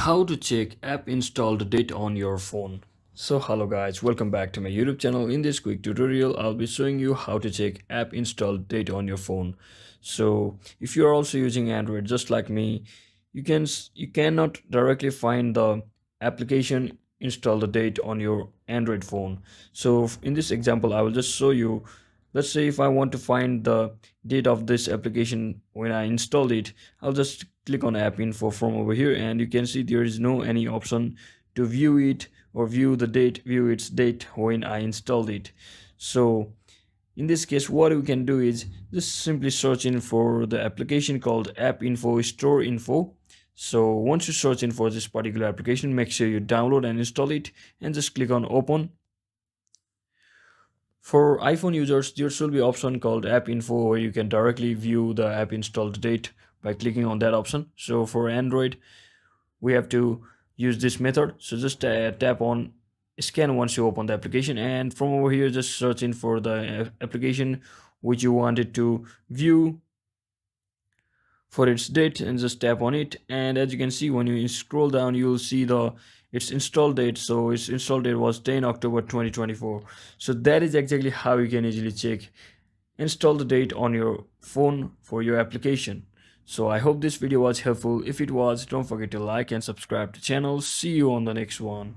How to check app installed date on your phone. So hello guys, welcome back to my YouTube channel. In this quick tutorial I'll be showing you how to check app installed date on your phone. So if you're also using Android just like me, you cannot directly find the application installed date on your Android phone. So in this example I will just show you. Let's say if I want to find the date of this application when I installed it, I'll just click on app info from over here, and you can see there is no any option to view it or view its date when I installed it. So in this case what we can do is just simply search in for the application called app info store info. So once you search in for this particular application, make sure you download and install it and just click on open. For iPhone users, there should be option called App Info where you can directly view the app installed date by clicking on that option. So for Android, we have to use this method. So just tap on scan once you open the application, and from over here just search in for the application which you wanted to view for its date and just tap on it. And as you can see, when you scroll down you'll see the its install date. So its install date was 10 October 2024. So that is exactly how you can easily check install the date on your phone for your application. So I hope this video was helpful. If it was, don't forget to like and subscribe to the channel. See you on the next one.